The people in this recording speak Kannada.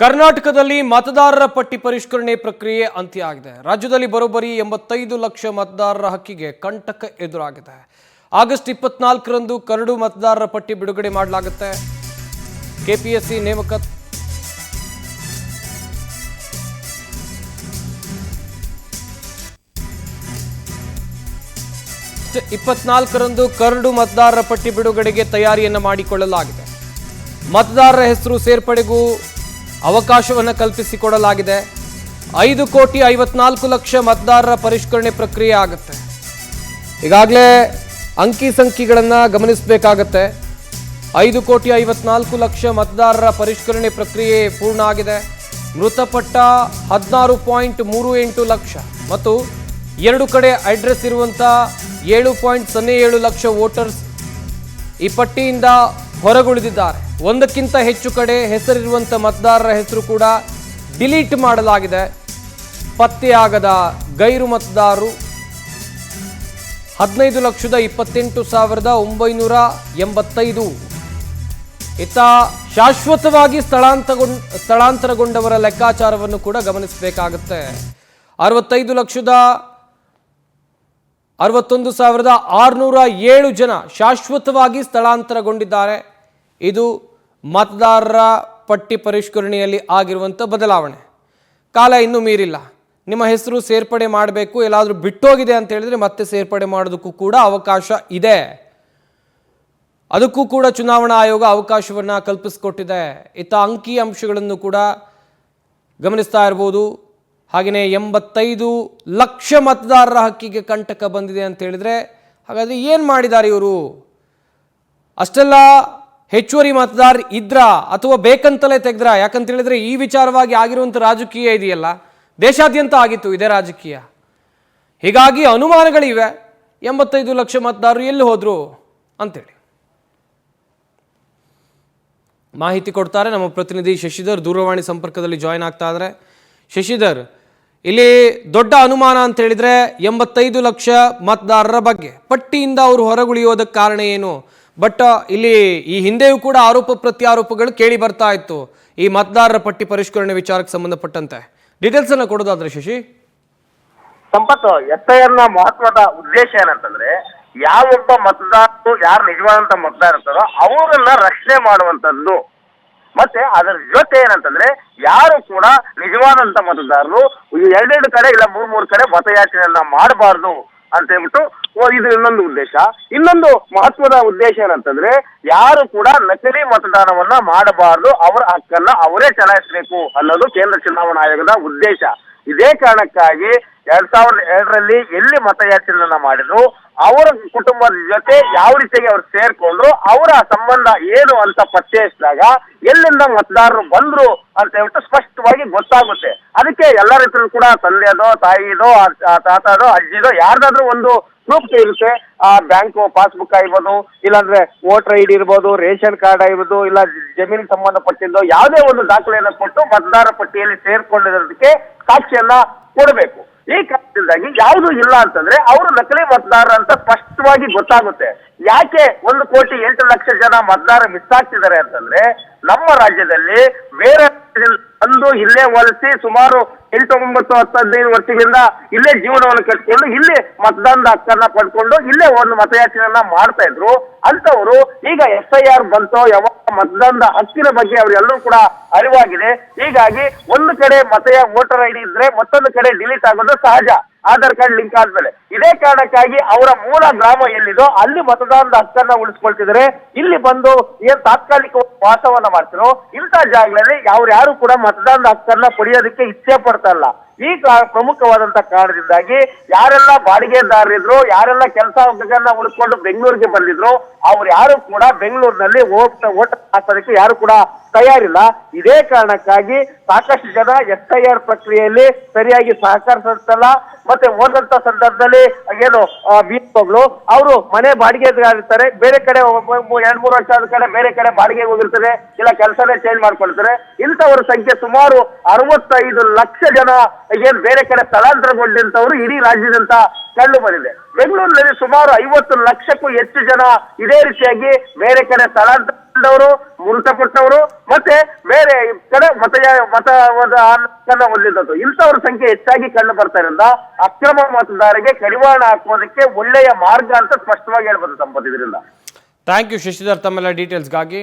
ಕರ್ನಾಟಕದಲ್ಲಿ ಮತದಾರರ ಪಟ್ಟಿ ಪರಿಷ್ಕರಣೆ ಪ್ರಕ್ರಿಯೆ ಅಂತ್ಯ ಆಗಿದೆ. ರಾಜ್ಯದಲ್ಲಿ ಬರೋಬ್ಬರಿ 85 ಲಕ್ಷ ಮತದಾರರ ಹಕ್ಕಿಗೆ ಕಂಟಕ ಎದುರಾಗಿದೆ. ಆಗಸ್ಟ್ 24ರಂದು ಕರಡು ಮತದಾರರ ಪಟ್ಟಿ ಬಿಡುಗಡೆ ಮಾಡಲಾಗುತ್ತೆ. ಕೆಪಿಎಸ್ಸಿ ನೇಮಕ 24ರಂದು ಕರಡು ಮತದಾರರ ಪಟ್ಟಿ ಬಿಡುಗಡೆಗೆ ತಯಾರಿಯನ್ನು ಮಾಡಿಕೊಳ್ಳಲಾಗಿದೆ. ಮತದಾರರ ಹೆಸರು ಸೇರ್ಪಡೆಗೂ ಅವಕಾಶವನ್ನು ಕಲ್ಪಿಸಿಕೊಡಲಾಗಿದೆ. 5,54,00,000 ಮತದಾರರ ಪರಿಷ್ಕರಣೆ ಪ್ರಕ್ರಿಯೆ ಆಗುತ್ತೆ. ಈಗಾಗಲೇ ಅಂಕಿ ಸಂಖ್ಯೆಗಳನ್ನು ಗಮನಿಸಬೇಕಾಗತ್ತೆ. 5,54,00,000 ಮತದಾರರ ಪರಿಷ್ಕರಣೆ ಪ್ರಕ್ರಿಯೆ ಪೂರ್ಣ ಆಗಿದೆ. ಮೃತಪಟ್ಟ 16.38 ಲಕ್ಷ ಮತ್ತು 2 ಕಡೆ ಅಡ್ರೆಸ್ ಇರುವಂಥ 7.07 ಲಕ್ಷ ವೋಟರ್ಸ್ ಈ ಪಟ್ಟಿಯಿಂದ ಹೊರಗುಳಿದಿದ್ದಾರೆ. ಒಂದಕ್ಕಿಂತ ಹೆಚ್ಚು ಕಡೆ ಹೆಸರಿರುವಂಥ ಮತದಾರರ ಹೆಸರು ಕೂಡ ಡಿಲೀಟ್ ಮಾಡಲಾಗಿದೆ. ಪತ್ತೆಯಾಗದ ಗೈರು ಮತದಾರರು 15,28,985. ಇತ್ತ ಶಾಶ್ವತವಾಗಿ ಸ್ಥಳಾಂತರಗೊಂಡವರ ಲೆಕ್ಕಾಚಾರವನ್ನು ಕೂಡ ಗಮನಿಸಬೇಕಾಗುತ್ತೆ. 65,61,607 ಜನ ಶಾಶ್ವತವಾಗಿ ಸ್ಥಳಾಂತರಗೊಂಡಿದ್ದಾರೆ. ಇದು ಮತದಾರರ ಪಟ್ಟಿ ಪರಿಷ್ಕರಣೆಯಲ್ಲಿ ಆಗಿರುವಂಥ ಬದಲಾವಣೆ. ಕಾಲ ಇನ್ನೂ ಮೀರಿಲ್ಲ. ನಿಮ್ಮ ಹೆಸರು ಸೇರ್ಪಡೆ ಮಾಡಬೇಕು, ಎಲ್ಲಾದರೂ ಬಿಟ್ಟೋಗಿದೆ ಅಂತ ಹೇಳಿದ್ರೆ ಮತ್ತೆ ಸೇರ್ಪಡೆ ಮಾಡೋದಕ್ಕೂ ಕೂಡ ಅವಕಾಶ ಇದೆ. ಅದಕ್ಕೂ ಕೂಡ ಚುನಾವಣಾ ಆಯೋಗ ಅವಕಾಶವನ್ನು ಕಲ್ಪಿಸಿಕೊಟ್ಟಿದೆ. ಇತ್ತ ಅಂಕಿ ಅಂಶಗಳನ್ನು ಕೂಡ ಗಮನಿಸ್ತಾ ಇರ್ಬೋದು. ಹಾಗೆಯೇ 85 ಲಕ್ಷ ಮತದಾರರ ಹಕ್ಕಿಗೆ ಕಂಟಕ ಬಂದಿದೆ ಅಂತ ಹೇಳಿದ್ರೆ ಹಾಗಾದರೆ ಏನು ಮಾಡಿದ್ದಾರೆ ಇವರು? ಅಷ್ಟೆಲ್ಲ ಹೆಚ್ಚುವರಿ ಮತದಾರ ಇದ್ರಾ ಅಥವಾ ಬೇಕಂತಲೇ ತೆಗೆದ್ರಾ? ಯಾಕಂತ ಹೇಳಿದ್ರೆ ಈ ವಿಚಾರವಾಗಿ ಆಗಿರುವಂಥ ರಾಜಕೀಯ ಇದೆಯಲ್ಲ, ದೇಶಾದ್ಯಂತ ಆಗಿತ್ತು ಇದೇ ರಾಜಕೀಯ. ಹೀಗಾಗಿ ಅನುಮಾನಗಳಿವೆ. 85 ಲಕ್ಷ ಮತದಾರರು ಎಲ್ಲಿ ಹೋದ್ರು ಅಂತೇಳಿ ಮಾಹಿತಿ ಕೊಡ್ತಾರೆ ನಮ್ಮ ಪ್ರತಿನಿಧಿ ಶಶಿಧರ್. ದೂರವಾಣಿ ಸಂಪರ್ಕದಲ್ಲಿ ಜಾಯ್ನ್ ಆಗ್ತಾ ಇದ್ದಾರೆ. ಶಶಿಧರ್, ಇಲ್ಲಿ ದೊಡ್ಡ ಅನುಮಾನ ಅಂತ ಹೇಳಿದ್ರೆ 85 ಲಕ್ಷ ಮತದಾರರ ಬಗ್ಗೆ ಪಟ್ಟಿಯಿಂದ ಅವರು ಹೊರಗುಳಿಯೋದಕ್ಕೆ ಕಾರಣ ಏನು? ಬಟ್ ಇಲ್ಲಿ ಈ ಹಿಂದೆಯೂ ಕೂಡ ಆರೋಪ ಪ್ರತ್ಯಾರೋಪಗಳು ಕೇಳಿ ಬರ್ತಾ ಇತ್ತು ಈ ಮತದಾರರ ಪಟ್ಟಿ ಪರಿಷ್ಕರಣೆ ವಿಚಾರಕ್ಕೆ ಸಂಬಂಧಪಟ್ಟಂತೆ. ಡೀಟೇಲ್ಸ್ ಅನ್ನ ಕೊಡೋದಾದ್ರೆ ಶಶಿ. ಸಂಪತ್ತು, ಎಫ್ಐಆರ್ ನ ಮಹತ್ವದ ಉದ್ದೇಶ ಏನಂತಂದ್ರೆ ಯಾವೊಬ್ಬ ಮತದಾರರು ಯಾರು ನಿಜವಾದಂತ ಮತದಾರ ಇರ್ತಾರೋ ಅವರನ್ನ ರಕ್ಷಣೆ ಮಾಡುವಂತದ್ದು. ಮತ್ತೆ ಅದರ ಜೊತೆ ಏನಂತಂದ್ರೆ ಯಾರು ಕೂಡ ನಿಜವಾದಂತ ಮತದಾರರು ಎರಡೆರಡು ಕಡೆ ಇಲ್ಲ ಮೂರ್ ಕಡೆ ಮತಯಾಚನೆಯನ್ನ ಮಾಡಬಾರ್ದು ಅಂತ ಹೇಳ್ಬಿಟ್ಟು ಇದು ಇನ್ನೊಂದು ಉದ್ದೇಶ. ಇನ್ನೊಂದು ಮಹತ್ವದ ಉದ್ದೇಶ ಏನಂತಂದ್ರೆ ಯಾರು ಕೂಡ ನಕಲಿ ಮತದಾನವನ್ನ ಮಾಡಬಾರ್ದು, ಅವರ ಹಕ್ಕನ್ನ ಅವರೇ ಚಲಾಯಿಸಬೇಕು ಅನ್ನೋದು ಕೇಂದ್ರ ಚುನಾವಣಾ ಆಯೋಗದ ಉದ್ದೇಶ. ಇದೇ ಕಾರಣಕ್ಕಾಗಿ 2002ರಲ್ಲಿ ಎಲ್ಲಿ ಮತಯಾಚನೆಯನ್ನ ಮಾಡಿದ್ರು ಅವರ ಕುಟುಂಬದ ಜೊತೆ ಯಾವ ರೀತಿಯಾಗಿ ಅವ್ರು ಸೇರ್ಕೊಂಡ್ರು, ಅವರ ಸಂಬಂಧ ಏನು ಅಂತ ಪತ್ತೆ ಹಚ್ಚಿದಾಗ ಎಲ್ಲಿಂದ ಮತದಾರರು ಬಂದ್ರು ಅಂತ ಹೇಳ್ಬಿಟ್ಟು ಸ್ಪಷ್ಟವಾಗಿ ಗೊತ್ತಾಗುತ್ತೆ. ಅದಕ್ಕೆ ಎಲ್ಲರ ಹತ್ರ ಕೂಡ ತಂದೆಯದೋ ತಾಯಿದೋ ತಾತದೋ ಅಜ್ಜಿದೋ ಯಾರ್ದಾದ್ರೂ ಒಂದು ಪ್ರೂಫ್ ಇರುತ್ತೆ. ಆ ಬ್ಯಾಂಕ್ ಪಾಸ್ಬುಕ್ ಆಗಿರ್ಬೋದು, ಇಲ್ಲಾಂದ್ರೆ ವೋಟರ್ ಐಡಿ ಇರ್ಬೋದು, ರೇಷನ್ ಕಾರ್ಡ್ ಆಗಿರ್ಬೋದು, ಇಲ್ಲ ಜಮೀನಿಗೆ ಸಂಬಂಧಪಟ್ಟಿದ್ದು ಯಾವುದೇ ಒಂದು ದಾಖಲೆಯನ್ನು ಕೊಟ್ಟು ಮತದಾರ ಪಟ್ಟಿಯಲ್ಲಿ ಸೇರ್ಕೊಂಡಿರೋದಕ್ಕೆ ಸಾಕ್ಷಿಯನ್ನ ಕೊಡಬೇಕು. ಈ ಕಾರಣದಿಂದಾಗಿ ಯಾವುದು ಇಲ್ಲ ಅಂತಂದ್ರೆ ಅವರು ನಕಲಿ ಮತದಾರ ಅಂತ ಸ್ಪಷ್ಟವಾಗಿ ಗೊತ್ತಾಗುತ್ತೆ. ಯಾಕೆ 1,08,00,000 ಜನ ಮತದಾರ ಮಿಸ್ ಆಗ್ತಿದ್ದಾರೆ ಅಂತಂದ್ರೆ ನಮ್ಮ ರಾಜ್ಯದಲ್ಲಿ ಬೇರೆ ಒಂದು ಇಲ್ಲೇ ವಲಸಿ ಸುಮಾರು 8, 9, 10, 15 ವರ್ಷಗಳಿಂದ ಇಲ್ಲೇ ಜೀವನವನ್ನು ಕಟ್ಕೊಂಡು ಇಲ್ಲಿ ಮತದಾನದ ಹಕ್ಕನ್ನ ಪಡ್ಕೊಂಡು ಇಲ್ಲೇ ಒಂದು ಮತಯಾಚನೆಯನ್ನ ಮಾಡ್ತಾ ಇದ್ರು. ಅಂತವರು ಈಗ FIR ಬಂತೋ ಯಾವಾಗ ಮತದಾನದ ಹಕ್ಕಿನ ಬಗ್ಗೆ ಅವರೆಲ್ಲರೂ ಕೂಡ ಅರಿವಾಗಿದೆ. ಹೀಗಾಗಿ ಒಂದು ಕಡೆ ವೋಟರ್ ಐಡಿ ಇದ್ರೆ ಮತ್ತೊಂದು ಕಡೆ ಡಿಲೀಟ್ ಆಗೋದು ಸಹಜ, ಆಧಾರ್ ಕಾರ್ಡ್ ಲಿಂಕ್ ಆದ್ಮೇಲೆ. ಇದೇ ಕಾರಣಕ್ಕಾಗಿ ಅವರ ಮೂಲ ಗ್ರಾಮ ಎಲ್ಲಿದೋ ಅಲ್ಲಿ ಮತದಾನದ ಹಕ್ಕನ್ನ ಉಳಿಸ್ಕೊಳ್ತಿದ್ರೆ ಇಲ್ಲಿ ಬಂದು ಏನ್ ತಾತ್ಕಾಲಿಕ ವಾಸವನ್ನ ಮಾಡ್ತಿರೋ ಇಂಥ ಜಾಗಗಳಲ್ಲಿ ಯಾರು ಕೂಡ ಮತದಾನದ ಹಕ್ಕನ್ನ ಪಡೆಯೋದಕ್ಕೆ ಇಚ್ಛೆ ಪಡ್ತಾ ಇಲ್ಲ. ಈ ಪ್ರಮುಖವಾದಂತ ಕಾರಣದಿಂದಾಗಿ ಯಾರೆಲ್ಲ ಬಾಡಿಗೆದಾರರಿದ್ರು, ಯಾರೆಲ್ಲ ಕೆಲಸ ಉಳಿಸ್ಕೊಂಡು ಬೆಂಗಳೂರಿಗೆ ಬಂದಿದ್ರು, ಅವ್ರು ಯಾರು ಕೂಡ ಬೆಂಗಳೂರಿನಲ್ಲಿ ಓಟ್ ಹಾಕೋದಕ್ಕೆ ಯಾರು ಕೂಡ ತಯಾರಿಲ್ಲ. ಇದೇ ಕಾರಣಕ್ಕಾಗಿ ಸಾಕಷ್ಟು ಜನ FIR ಪ್ರಕ್ರಿಯೆಯಲ್ಲಿ ಸರಿಯಾಗಿ ಸಹಕರಿಸಲ್ಲ. ಮತ್ತೆ ಹೋದಂತ ಸಂದರ್ಭದಲ್ಲಿ ಏನು ಬೀಸ್ಗಳು ಅವರು ಮನೆ ಬಾಡಿಗೆದಾರಿರ್ತಾರೆ, ಬೇರೆ ಕಡೆ 2-3 ವರ್ಷ ಆದ ಕಡೆ ಬೇರೆ ಕಡೆ ಬಾಡಿಗೆ ಹೋಗಿರ್ತಾರೆ, ಇಲ್ಲ ಕೆಲಸನೇ ಚೇಂಜ್ ಮಾಡ್ಕೊಳ್ತಾರೆ. ಇಂಥವ್ರ ಸಂಖ್ಯೆ ಸುಮಾರು 65 ಲಕ್ಷ ಜನ ಏನ್ ಬೇರೆ ಕಡೆ ಸ್ಥಳಾಂತರಗೊಂಡಂತವ್ರು ಇಡೀ ರಾಜ್ಯದಂತ ಕಂಡು ಬಂದಿದೆ. ಬೆಂಗಳೂರಿನಲ್ಲಿ ಸುಮಾರು 50 ಲಕ್ಷಕ್ಕೂ ಹೆಚ್ಚು ಜನ ಇದೇ ರೀತಿಯಾಗಿ ಬೇರೆ ಕಡೆ ಸ್ಥಳಾಂತರಗೊಂಡವರು, ಮೃತಪಟ್ಟವರು, ಮತ್ತೆ ಬೇರೆ ಕಡೆ ಮತವನ್ನು ಹೊಂದಿದ್ದು ಇಂಥವ್ರ ಸಂಖ್ಯೆ ಹೆಚ್ಚಾಗಿ ಕಂಡು ಬರ್ತಾ ಇರೋದ್ರಿಂದ ಅಕ್ರಮ ಮತದಾರರಿಗೆ ಕಡಿವಾಣ ಹಾಕೋದಕ್ಕೆ ಒಳ್ಳೆಯ ಮಾರ್ಗ ಅಂತ ಸ್ಪಷ್ಟವಾಗಿ ಹೇಳ್ಬೋದು ಸಂಪತ್ ಇದರಿಂದ. ಥ್ಯಾಂಕ್ ಯು ಶಶಿಧರ್ ತಮ್ಮೆಲ್ಲ ಡೀಟೇಲ್ಸ್ಗಾಗಿ.